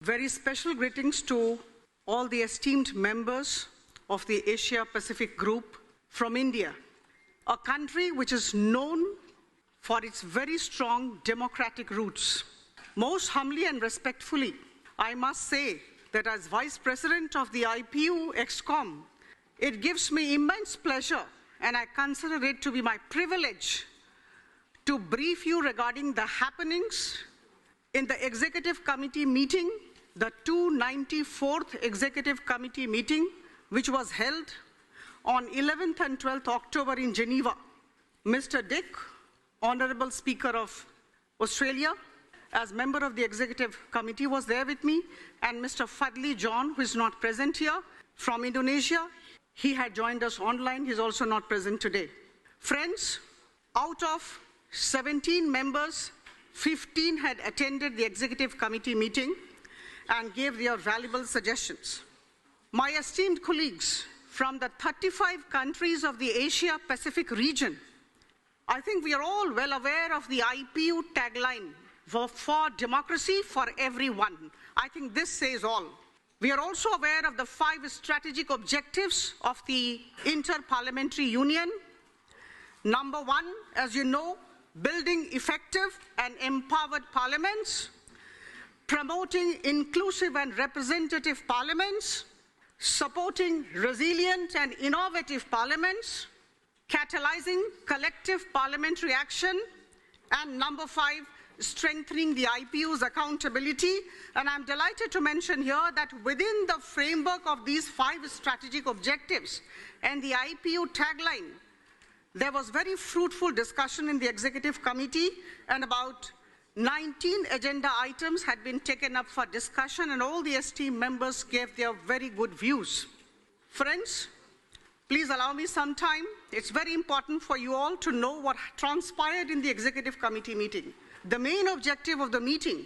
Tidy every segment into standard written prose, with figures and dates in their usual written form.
Very special greetings to all the esteemed members of the Asia-Pacific group from India, a country which is known for its very strong democratic roots. Most humbly and respectfully, I must say that as Vice President of the ipuexecom, it gives me immense pleasure, and I consider it to be my privilege to brief you regarding the happenings in the Executive Committee meeting, the 294th Executive Committee meeting, which was held on 11th and 12th October in Geneva. Mr. Dick, Honorable Speaker of Australia, as member of the Executive Committee, was there with me, and Mr. Fadli John, who is not present here, from Indonesia. He had joined us online. He's also not present today. Friends, out of 17 members, 15 had attended the Executive Committee meeting and gave their valuable suggestions. My esteemed colleagues from the 35 countries of the Asia-Pacific region, I think we are all well aware of the IPU tagline, for democracy, for everyone. I think this says all. We are also aware of the 5 strategic objectives of the Inter-Parliamentary Union. Number 1, as you know, building effective and empowered parliaments, promoting inclusive and representative parliaments, supporting resilient and innovative parliaments, catalyzing collective parliamentary action, and number 5, strengthening the IPU's accountability. And I'm delighted to mention here that within the framework of these 5 strategic objectives and the IPU tagline, there was very fruitful discussion in the Executive Committee, and about 19 agenda items had been taken up for discussion, and all the esteemed members gave their very good views. Friends, please allow me some time. It's very important for you all to know what transpired in the Executive Committee meeting. The main objective of the meeting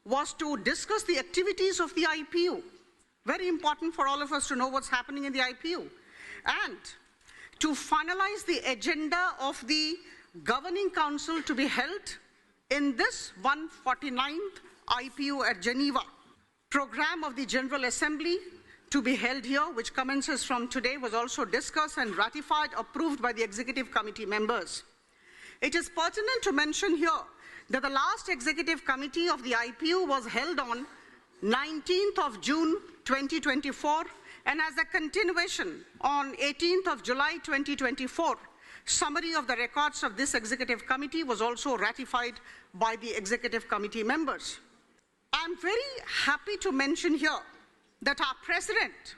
was to discuss the activities of the IPU. Very important for all of us to know what's happening in the IPU. And to finalize the agenda of the Governing Council to be held in this 149th IPU at Geneva. Program of the General Assembly to be held here, which commences from today, was also discussed and ratified, approved by the Executive Committee members. It is pertinent to mention here that the last Executive Committee of the IPU was held on 19th of June 2024, and as a continuation on 18th of July 2024, summary of the records of this Executive Committee was also ratified by the Executive Committee members. I'm very happy to mention here that our President,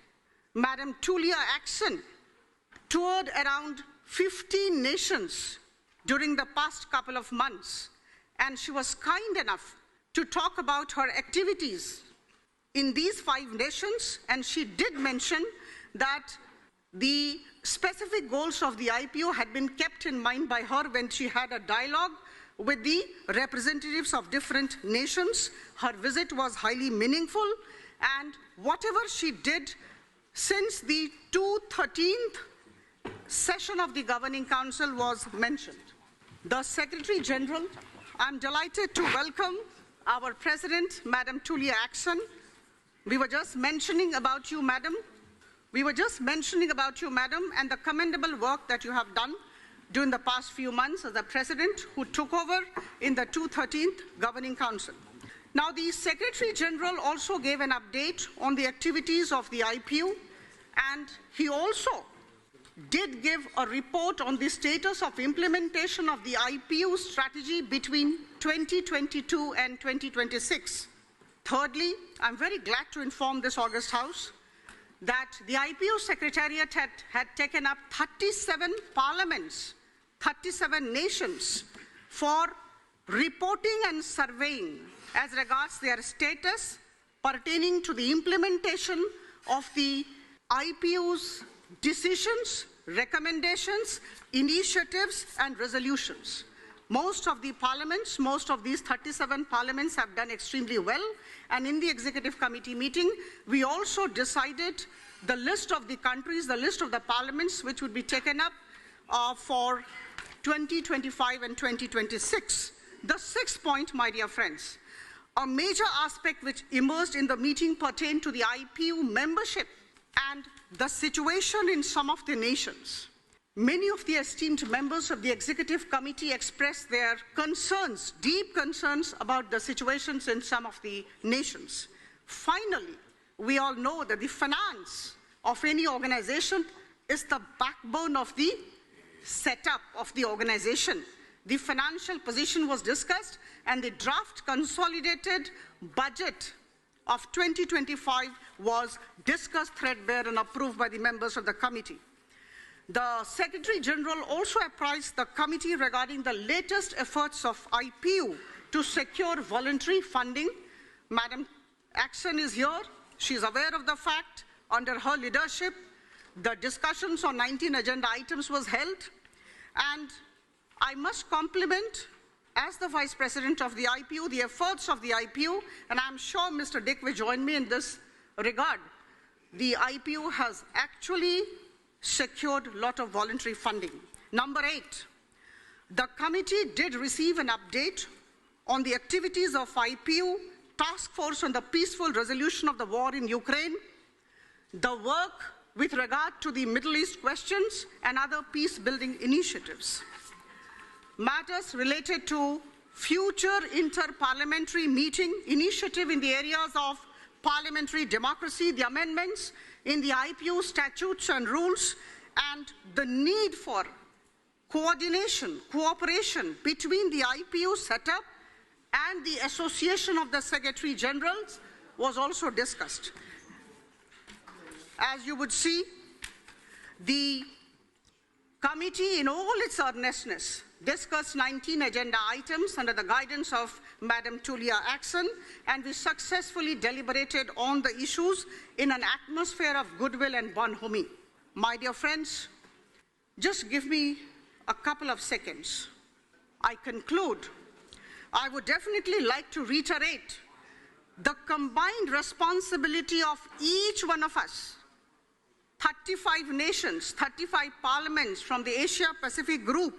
Madam Tulia Axon, toured around 15 nations during the past couple of months, and she was kind enough to talk about her activities in these 5 nations, and she did mention that the specific goals of the IPU had been kept in mind by her when she had a dialogue with the representatives of different nations. Her visit was highly meaningful, and whatever she did since the 213th session of the Governing Council was mentioned. The Secretary General, I'm delighted to welcome our President, Madam Tulia Axon. We were just mentioning about you, Madam. And the commendable work that you have done during the past few months as the President who took over in the 213th Governing Council. Now, the Secretary General also gave an update on the activities of the IPU, and he also did give a report on the status of implementation of the IPU strategy between 2022 and 2026. Thirdly, I'm very glad to inform this August House that the IPU Secretariat had taken up 37 parliaments, 37 nations for reporting and surveying as regards their status pertaining to the implementation of the IPU's decisions, recommendations, initiatives, and resolutions. Most of these 37 parliaments have done extremely well, and in the Executive Committee meeting, we also decided the list of the countries, the list of the parliaments which would be taken up for 2025 and 2026. The 6th point, my dear friends, A major aspect which emerged in the meeting pertained to the IPU membership and the situation in some of the nations. Many of the esteemed members of the Executive Committee expressed their concerns, deep concerns about the situations in some of the nations. Finally, we all know that the finance of any organization is the backbone of the setup of the organization. The financial position was discussed, and the draft consolidated budget of 2025 was discussed threadbare and approved by the members of the committee. The Secretary General also apprised the committee regarding the latest efforts of IPU to secure voluntary funding. Madam Action is here. She is aware of the fact. Under her leadership, the discussions on 19 agenda items was held, and I must compliment, as the Vice President of the IPU, the efforts of the IPU, and I'm sure Mr. Dick will join me in this regard. The IPU has actually secured a lot of voluntary funding. Number 8, the committee did receive an update on the activities of IPU Task Force on the peaceful resolution of the war in Ukraine, the work with regard to the Middle East questions and other peace-building initiatives. Matters related to future inter-parliamentary meeting initiative in the areas of parliamentary democracy, the amendments in the IPU statutes and rules, and the need for coordination, cooperation between the IPU setup and the Association of the Secretary Generals was also discussed. As you would see, the committee in all its earnestness discussed 19 agenda items under the guidance of Madam Tulia Axon, and we successfully deliberated on the issues in an atmosphere of goodwill and bonhomie. My dear friends, just give me a couple of seconds. I conclude. I would definitely like to reiterate the combined responsibility of each one of us, 35 nations, 35 parliaments from the Asia-Pacific group,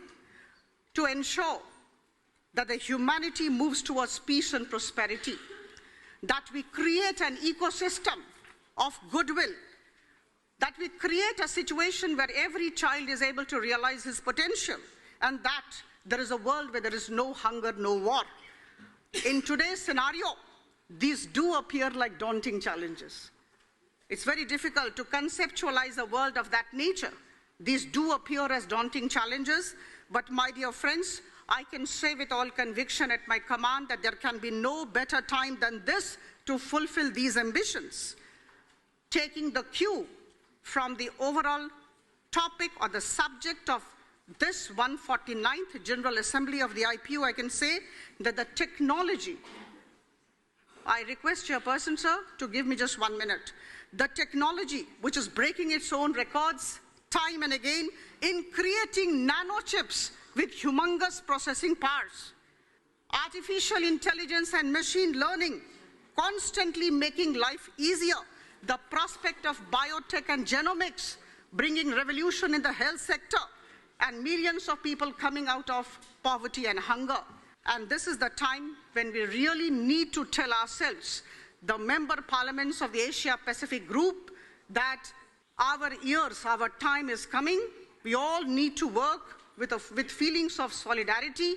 to ensure that the humanity moves towards peace and prosperity, that we create an ecosystem of goodwill, that we create a situation where every child is able to realize his potential, and that there is a world where there is no hunger, no war. In today's scenario, these do appear like daunting challenges. It's very difficult to conceptualize a world of that nature. These do appear as daunting challenges, but my dear friends, I can say with all conviction at my command that there can be no better time than this to fulfill these ambitions. Taking the cue from the overall topic or the subject of this 149th General Assembly of the IPU, I can say that the technology, I request Chairperson, sir, to give me just 1 minute. The technology which is breaking its own records time and again in creating nanochips with humongous processing powers. Artificial intelligence and machine learning constantly making life easier. The prospect of biotech and genomics bringing revolution in the health sector, and millions of people coming out of poverty and hunger. And this is the time when we really need to tell ourselves, the member parliaments of the Asia-Pacific group, that our years, our time is coming. We all need to work with feelings of solidarity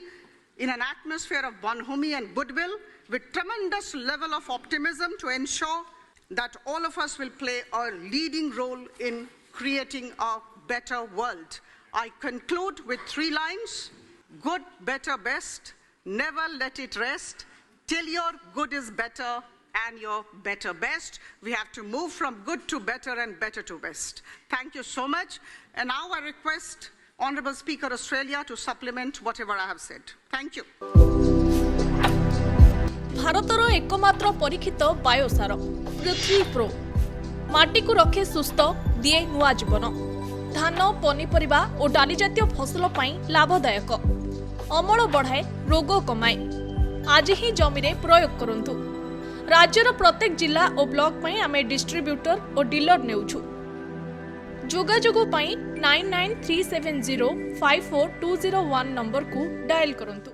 in an atmosphere of bonhomie and goodwill, with tremendous level of optimism to ensure that all of us will play a leading role in creating a better world. I conclude with 3 lines: good, better, best. Never let it rest till your good is better and your better best. We have to move from good to better and better to best. Thank you so much. And now I request Honourable Speaker Australia to supplement whatever I have said. Thank you. भारतर एकमात्र परीक्षित बायोसार पृथ्वी pro माटी को रखे सुस्थ दिए नुआ जीवन धान पनीपरिबा और डाली जातीय फसल पाई लाभदायक अमल बढ़ाए रोग कमाए आज ही जमी रे प्रयोग करंतु राज्यर प्रत्येक जिला और ब्लॉक पाई आमे डिस्ट्रीब्यूटर और डीलर नेउछु जोगाजोग पाई 9937054201 नंबर को डायल करंतु।